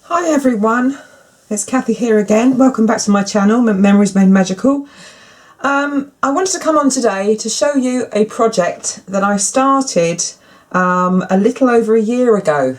Hi everyone, it's Cathy here again. Welcome back to my channel, Memories Made Magical. I wanted to come on today to show you a project that I started a little over a year ago,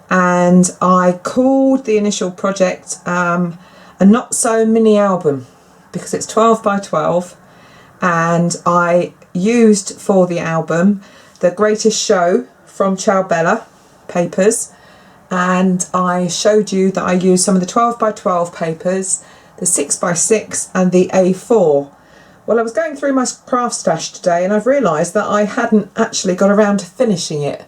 and I called the initial project a not so mini album because it's 12 by 12, and I used for the album the Greatest Show from Ciao papers. And I showed you that I used some of the 12 by 12 papers, the 6 by 6 and the A4. Well, I was going through my craft stash today and I've realised that I hadn't actually got around to finishing it,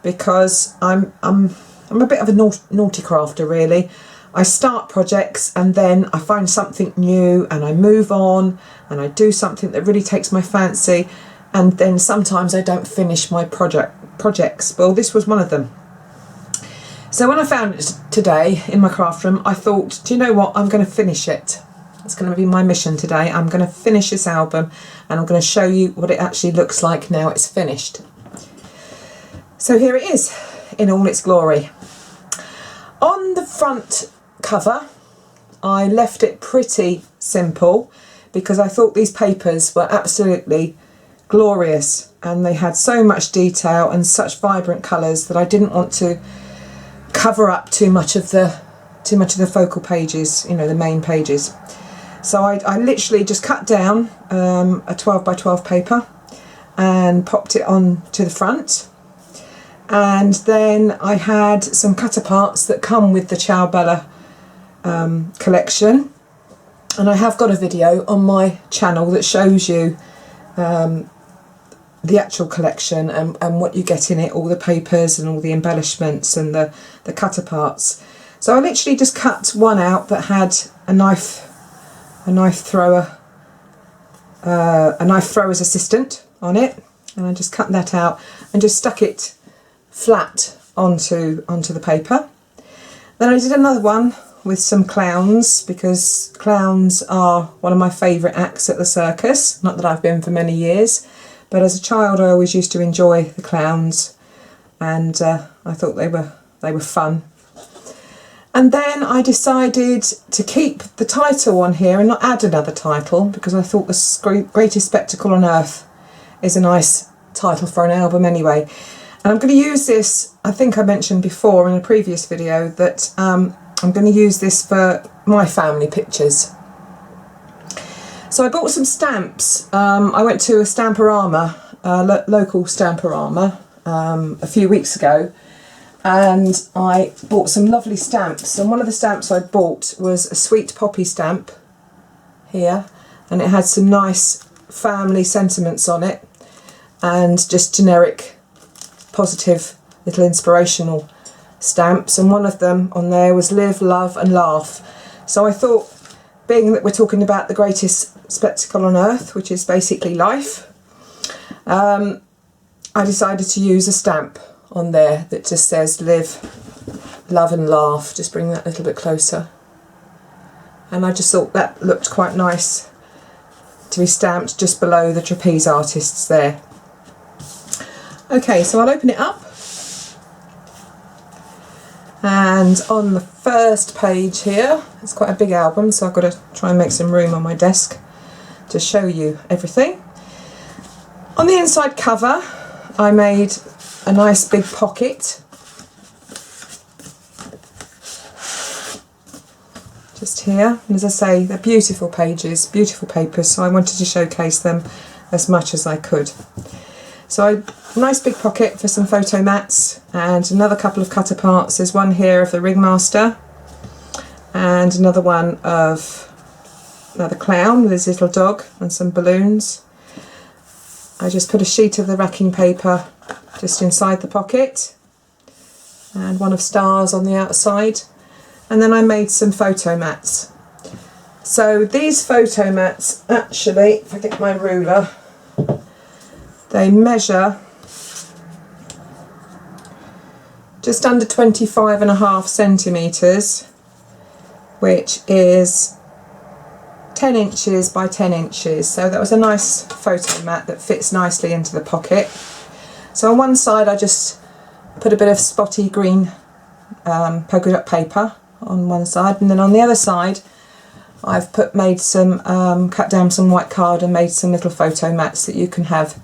because I'm a bit of a naughty crafter really. I start projects and then I find something new and I move on and I do something that really takes my fancy, and then sometimes I don't finish my projects. Well, this was one of them. So when I found it today in my craft room, I thought, do you know what, I'm going to finish it. It's going to be my mission today. I'm going to finish this album and I'm going to show you what it actually looks like now it's finished. So here it is in all its glory. On the front cover, I left it pretty simple because I thought these papers were absolutely glorious and they had so much detail and such vibrant colours that I didn't want to cover up too much of the focal pages, you know, the main pages. So I literally just cut down a 12 by 12 paper and popped it on to the front, and then I had some cutter parts that come with the Ciao collection, and I have got a video on my channel that shows you the actual collection and what you get in it, all the papers and all the embellishments and the cutter parts. So I literally just cut one out that had a knife thrower's assistant on it, and I just cut that out and just stuck it flat onto the paper. Then I did another one with some clowns, because clowns are one of my favourite acts at the circus. Not that I've been for many years, but as a child I always used to enjoy the clowns, and I thought they were fun. And then I decided to keep the title on here and not add another title, because I thought the Greatest Spectacle on Earth is a nice title for an album anyway. And I'm going to use this, I think I mentioned before in a previous video, that I'm going to use this for my family pictures. So I bought some stamps. I went to a Stamporama, local Stamporama, a few weeks ago, and I bought some lovely stamps. And one of the stamps I bought was a Sweet Poppy stamp here, and it had some nice family sentiments on it and just generic positive little inspirational stamps, and one of them on there was Live, Love and Laugh. So I thought, being that we're talking about the greatest spectacle on earth, which is basically life, I decided to use a stamp on there that just says Live, Love and Laugh. Just bring that a little bit closer. And I just thought that looked quite nice to be stamped just below the trapeze artists there. Okay, so I'll open it up. And on the first page here, it's quite a big album, so I've got to try and make some room on my desk to show you everything. On the inside cover, I made a nice big pocket, just here, and as I say, they're beautiful pages, beautiful papers, so I wanted to showcase them as much as I could. So a nice big pocket for some photo mats, and another couple of cutter parts. There's one here of the Ringmaster, and another one of another clown with his little dog and some balloons. I just put a sheet of the racking paper just inside the pocket, and one of stars on the outside, and then I made some photo mats. So these photo mats, actually, if I get my ruler, they measure just under 25.5 centimetres, which is 10 inches by 10 inches. So that was a nice photo mat that fits nicely into the pocket. So on one side I just put a bit of spotty green polka dot paper on one side, and then on the other side I've cut down some white card and made some little photo mats that you can have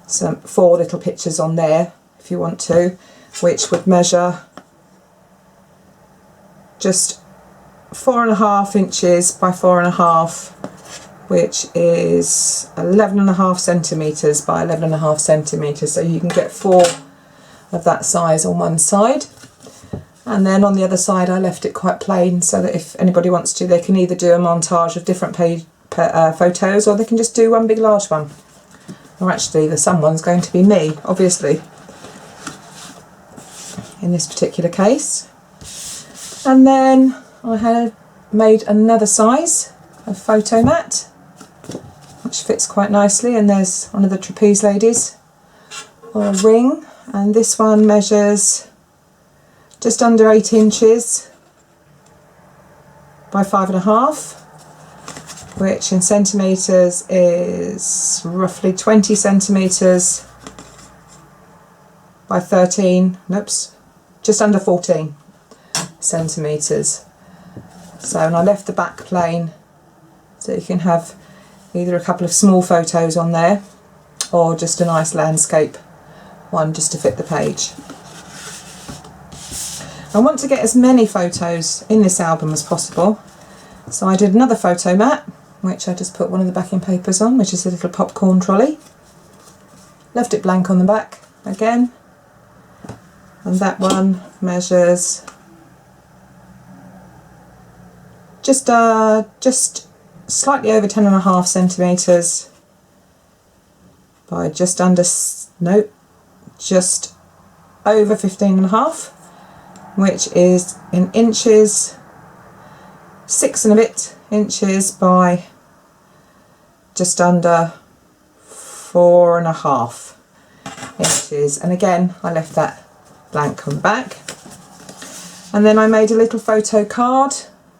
4 little pictures on there if you want to, which would measure just 4.5 inches by 4.5, which is 11.5 centimetres by 11.5 centimetres. So you can get 4 of that size on one side. And then on the other side I left it quite plain, so that if anybody wants to, they can either do a montage of different photos, or they can just do one big large one. Or actually the someone's going to be me, obviously, in this particular case. And then I had made another size of photo mat, which fits quite nicely, and there's one of the trapeze ladies, or a ring, and this one measures just under 8 inches by 5.5, which in centimetres is roughly 20 centimetres by 13, just under 14 centimetres. So, and I left the back plain, so you can have either a couple of small photos on there, or just a nice landscape one just to fit the page. I want to get as many photos in this album as possible, so I did another photo mat, which I just put one of the backing papers on, which is a little popcorn trolley. Left it blank on the back again, and that one measures just slightly over 10.5 centimetres by just over 15.5, which is in inches 6 and a bit inches by just under 4.5 inches. And again I left that blank on the back. And then I made a little photo card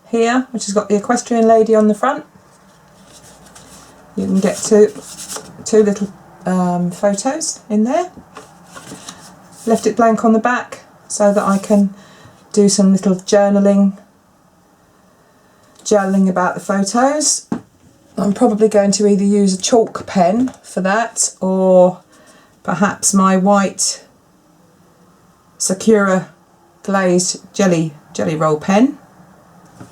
here, which has got the equestrian lady on the front. You can get two little photos in there. Left it blank on the back so that I can do some little journaling about the photos. I'm probably going to either use a chalk pen for that, or perhaps my white Sakura glazed jelly roll pen.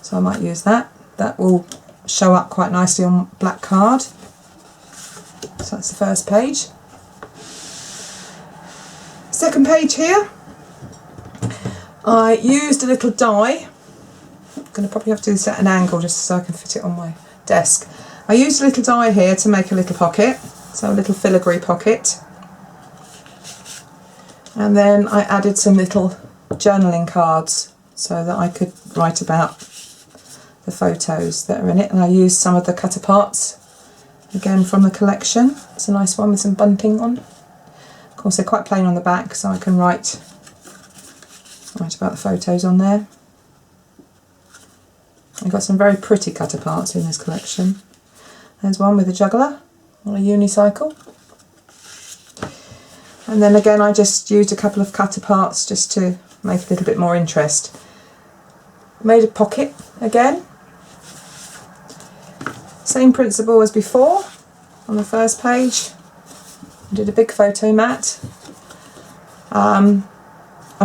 So I might use that. That will show up quite nicely on black card. So that's the first page. Second page here, I used a little die. I'm going to probably have to do this at an angle just so I can fit it on my desk. I used a little die here to make a little pocket, so a little filigree pocket. And then I added some little journaling cards so that I could write about the photos that are in it, and I used some of the cut aparts again from the collection. It's a nice one with some bunting on. Of course they're quite plain on the back, so I can write about the photos on there. I've got some very pretty cut aparts in this collection. There's one with a juggler on a unicycle. And then again I just used a couple of cut aparts just to make a little bit more interest. Made a pocket again. Same principle as before on the first page. I did a big photo mat. I'm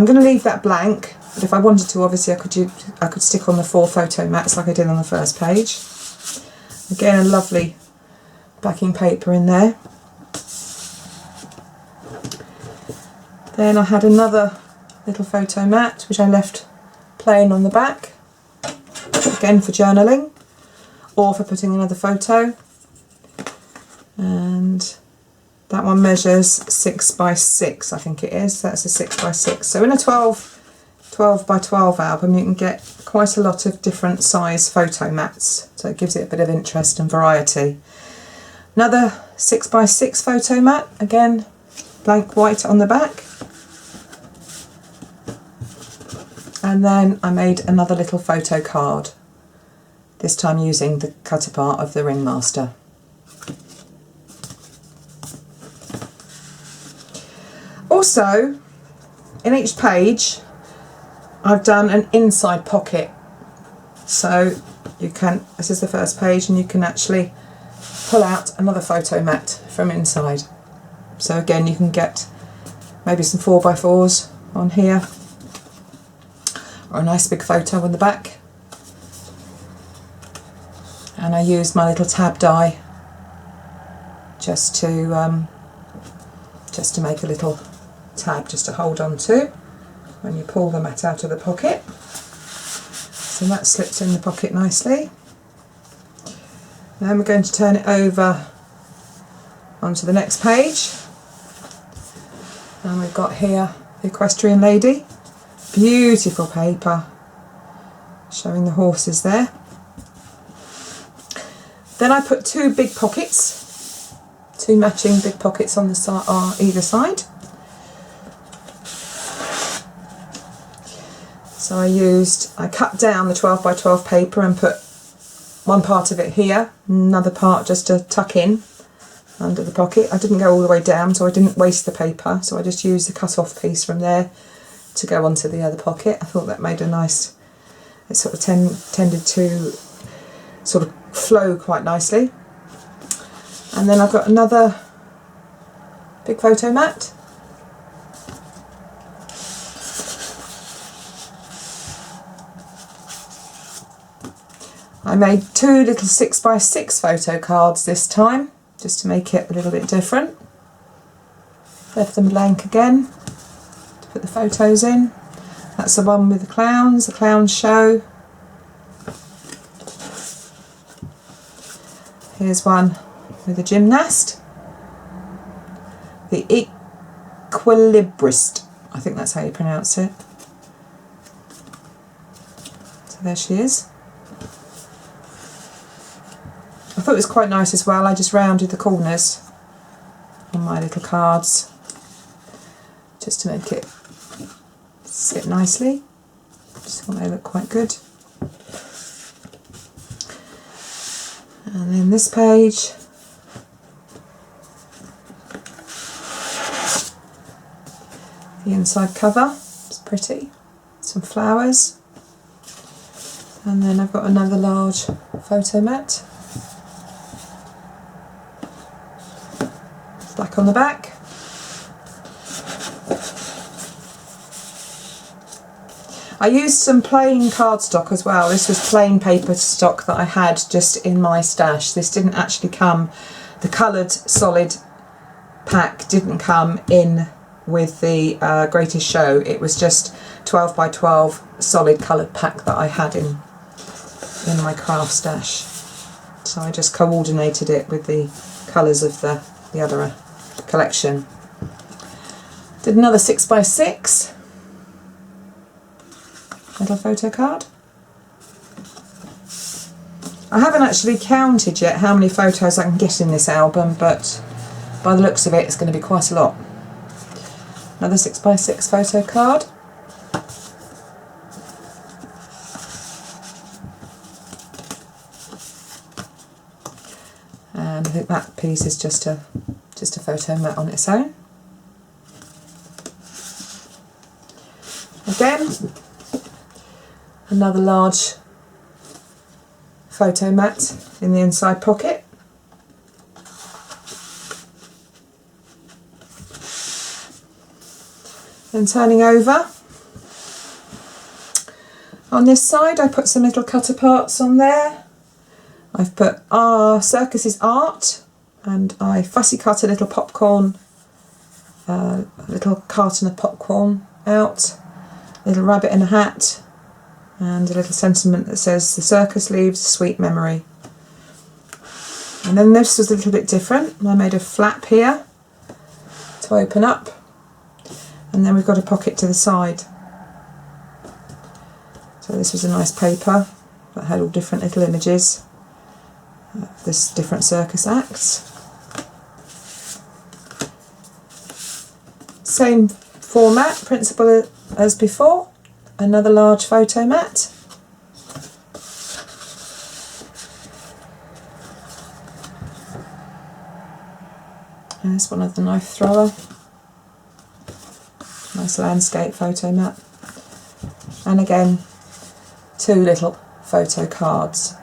going to leave that blank, but if I wanted to, obviously I could stick on the 4 photo mats like I did on the first page. Again, a lovely backing paper in there. Then I had another little photo mat which I left plain on the back, again for journaling or for putting another photo, and that one measures 6 by 6, I think it is. That's a 6 by 6. So in a 12 by 12 album you can get quite a lot of different size photo mats, so it gives it a bit of interest and variety. Another 6 by 6 photo mat, again blank white on the back. And then I made another little photo card, this time using the cut apart of the Ringmaster. Also, in each page I've done an inside pocket. So you can, this is the first page, and you can actually pull out another photo mat from inside. So again, you can get maybe some 4x4s on here, or a nice big photo on the back. And I used my little tab die just to make a little tab just to hold on to when you pull the mat out of the pocket. So that slips in the pocket nicely. Then we're going to turn it over onto the next page. And we've got here the equestrian lady. Beautiful paper showing the horses there. Then I put two big pockets, two matching big pockets on the side, either side. So I cut down the 12x12 paper and put one part of it here, another part just to tuck in under the pocket. I didn't go all the way down, so I didn't waste the paper, so I just used the cut off piece from there to go onto the other pocket. I thought that made a nice, it sort of tended to sort of flow quite nicely. And then I've got another big photo mat. I made two little 6x6 photo cards this time, just to make it a little bit different. Left them blank again to put the photos in. That's the one with the clown show. Here's one with a gymnast. The equilibrist, I think that's how you pronounce it. So there she is. I thought it was quite nice as well. I just rounded the corners on my little cards just to make it sit nicely. Just thought they look quite good. And then this page, the inside cover, it's pretty, some flowers. And then I've got another large photo mat. Black on the back. I used some plain cardstock as well. This was plain paper stock that I had just in my stash. This didn't actually come, the coloured solid pack didn't come in with the Greatest Show. It was just 12x12 solid coloured pack that I had in my craft stash. So I just coordinated it with the colours of the other collection. Did another 6x6 little photo card. I haven't actually counted yet how many photos I can get in this album, but by the looks of it, it's going to be quite a lot. Another 6x6 photo card. And I think that piece is just a photo mat on its own. Again, another large photo mat in the inside pocket. Then turning over, on this side I put some little cut aparts on there. I've put our circus's art, and I fussy cut a little popcorn, a little carton of popcorn out, a little rabbit in a hat, and a little sentiment that says the circus leaves a sweet memory. And then this was a little bit different. I made a flap here to open up, and then we've got a pocket to the side. So this was a nice paper that had all different little images of this different circus acts. Same format, principle as before, another large photo mat. There's one of the knife thrower. Nice landscape photo mat. and again 2 little photo cards.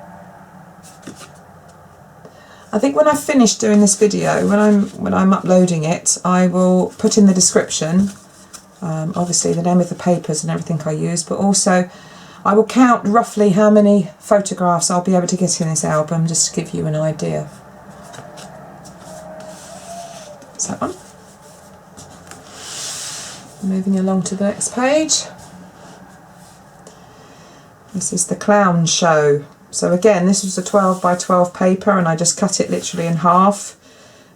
I think when I've finished doing this video, when I'm uploading it, I will put in the description obviously the name of the papers and everything I use, but also I will count roughly how many photographs I'll be able to get in this album, just to give you an idea. That's that one. Moving along to the next page. This is the clown show. So again, this was a 12 by 12 paper, and I just cut it literally in half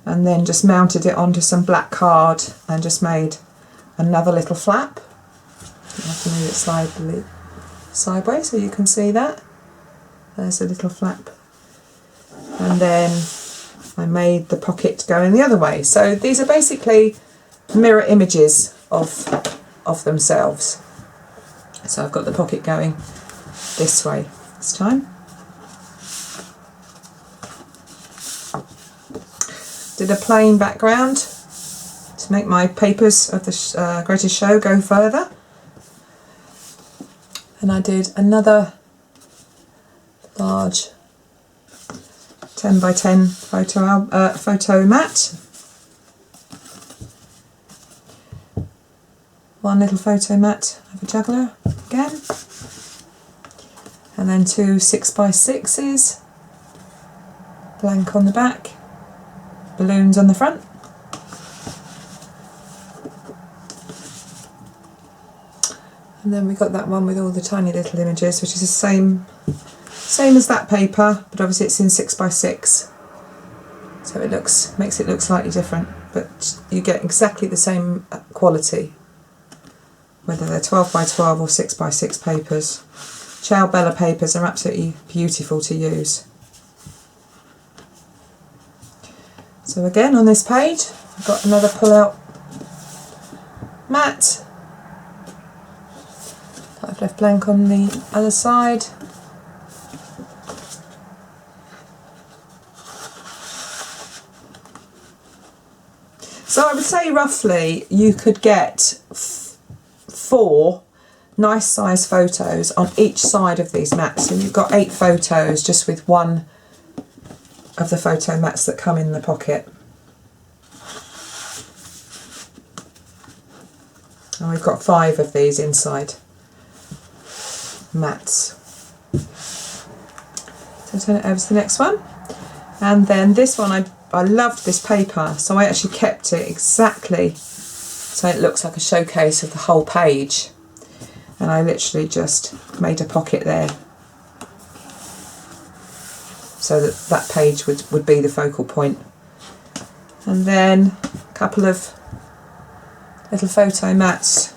and then just mounted it onto some black card and just made another little flap. You have to move it slightly sideways so you can see that. There's a little flap. And then I made the pocket going the other way. So these are basically mirror images of themselves. So I've got the pocket going this way this time. Did a plain background to make my papers of the greatest show go further. And I did another large 10 by 10 photo mat. One little photo mat of a juggler again. And then 2 6 by 6s, blank on the back, balloons on the front. And then we got that one with all the tiny little images, which is the same as that paper, but obviously it's in 6 by 6, so it makes it look slightly different, but you get exactly the same quality, whether they're 12 by 12 or 6 by 6 papers. Ciao papers are absolutely beautiful to use. So again, on this page, I've got another pull-out mat. I've left blank on the other side. So I would say roughly you could get 4 nice size photos on each side of these mats. So you've got 8 photos just with one of the photo mats that come in the pocket. And we've got 5 of these inside mats. So turn it over to the next one. And then this one, I loved this paper, so I actually kept it exactly so it looks like a showcase of the whole page. And I literally just made a pocket there so that that page would be the focal point. And then a couple of little photo mats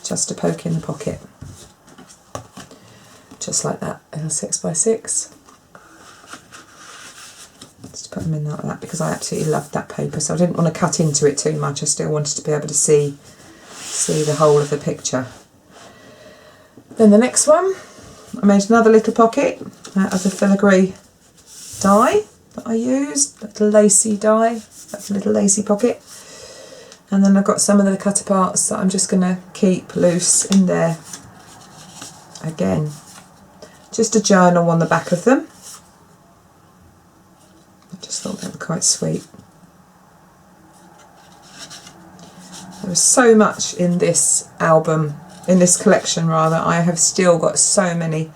just to poke in the pocket. Just like that, little 6 by 6. Just put them in like that because I absolutely loved that paper, so I didn't want to cut into it too much. I still wanted to be able to see the whole of the picture. Then the next one, I made another little pocket out of the filigree die that I used, little lacy die. That's a little lacy pocket. And then I've got some of the cut aparts that I'm just going to keep loose in there. Again, just a journal on the back of them. I just thought they were quite sweet. There was so much in this album, in this collection rather. I have still got so many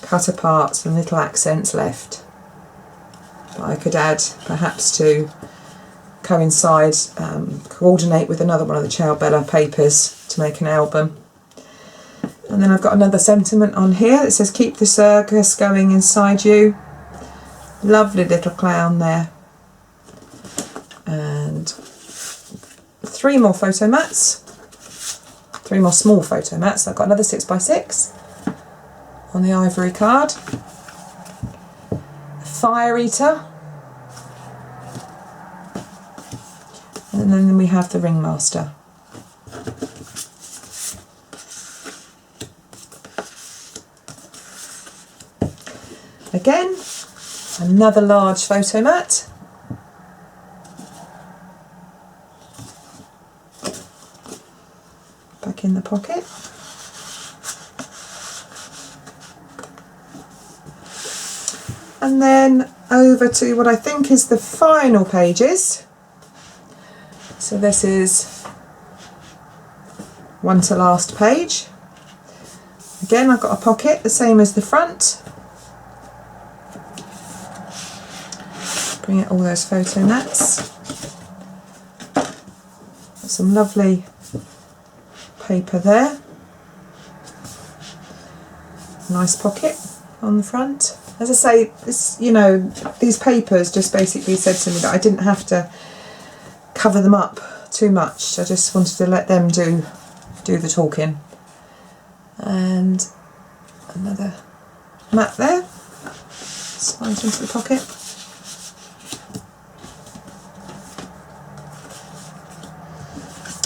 cut aparts and little accents left that I could add perhaps to coincide, coordinate with another one of the Ciao papers to make an album. And then I've got another sentiment on here that says keep the circus going inside you. Lovely little clown there. And 3 more photo mats, 3 more small photo mats. I've got another 6 by 6 on the ivory card, a fire eater, and then we have the ringmaster. Again, another large photo mat. Back in the pocket. And then over to what I think is the final pages. So this is one to last page. Again, I've got a pocket, the same as the front. Bring out all those photo mats. Some lovely paper there. Nice pocket on the front. As I say, this, you know, these papers just basically said to me that I didn't have to cover them up too much. I just wanted to let them do the talking. And another mat there. Slides into the pocket.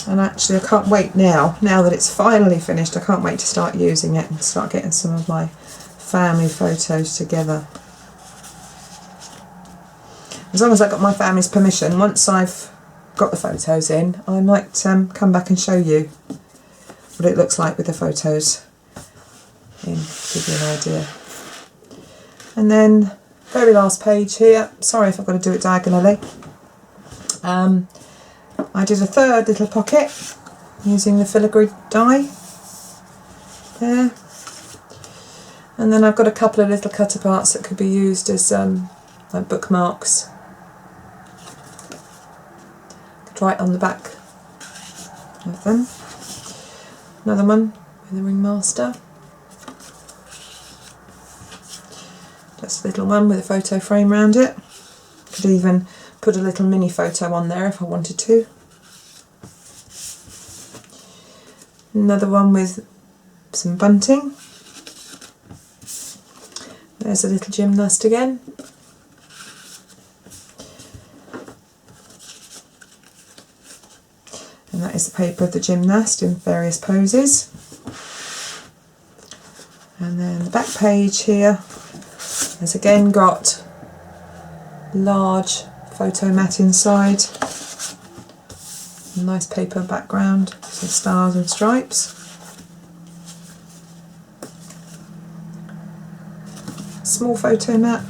And actually I can't wait now that it's finally finished, I can't wait to start using it and start getting some of my family photos together. As long as I got my family's permission, once I've got the photos in, I might come back and show you what it looks like with the photos in, give you an idea. And then very last page here, sorry if I've got to do it diagonally. I did a third little pocket using the filigree die there, and then I've got a couple of little cut aparts that could be used as like bookmarks. Could write on the back of them. Another one with a ringmaster. Just a little one with a photo frame around it. Could even put a little mini photo on there if I wanted to. Another one with some bunting. There's a little gymnast again. And that is the paper of the gymnast in various poses. And then the back page here has again got large photo mat inside. Nice paper background, some stars and stripes. Small photo mat.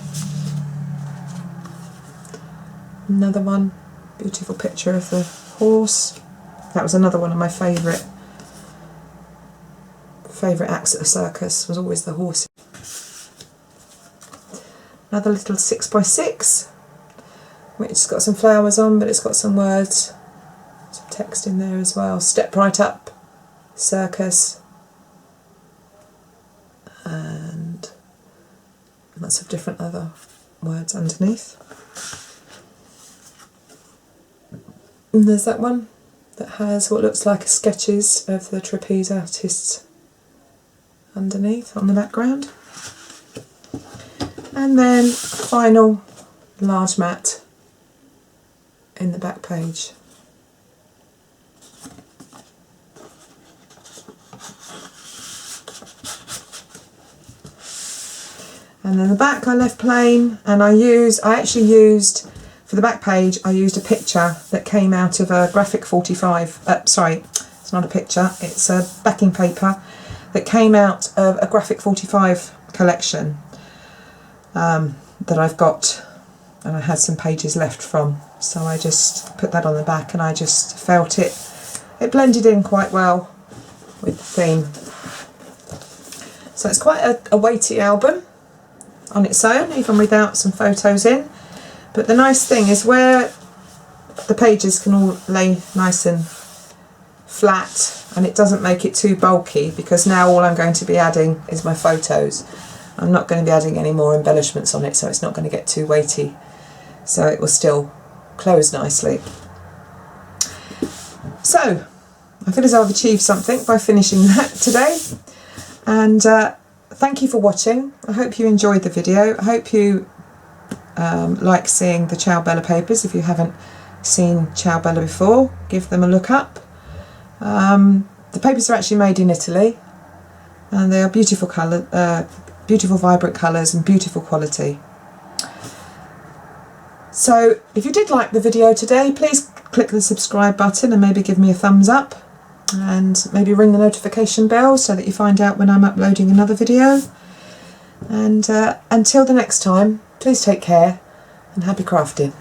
Another one, beautiful picture of the horse. That was another one of my favourite acts at the circus, was always the horse. Another little 6x6, which has got some flowers on, but it's got some words, some text in there as well. Step right up, circus, and lots of different other words underneath. And there's that one that has what looks like sketches of the trapeze artists underneath on the background. And then final large mat in the back page. And then the back I left plain, and I actually used, for the back page, I used a picture that came out of a Graphic 45, sorry, it's not a picture, it's a backing paper that came out of a Graphic 45 collection that I've got, and I had some pages left from, so I just put that on the back, and I just felt it blended in quite well with the theme. So it's quite a weighty album on its own, even without some photos in. But the nice thing is where the pages can all lay nice and flat, and it doesn't make it too bulky, because now all I'm going to be adding is my photos. I'm not going to be adding any more embellishments on it, so it's not going to get too weighty. So it will still close nicely. So I feel as though I've achieved something by finishing that today. And thank you for watching. I hope you enjoyed the video. I hope you like seeing the Ciao Bella papers. If you haven't seen Ciao Bella before, give them a look up. The papers are actually made in Italy, and they are beautiful colour, beautiful vibrant colours and beautiful quality. So if you did like the video today, please click the subscribe button and maybe give me a thumbs up, and maybe ring the notification bell so that you find out when I'm uploading another video. And until the next time, please take care and happy crafting.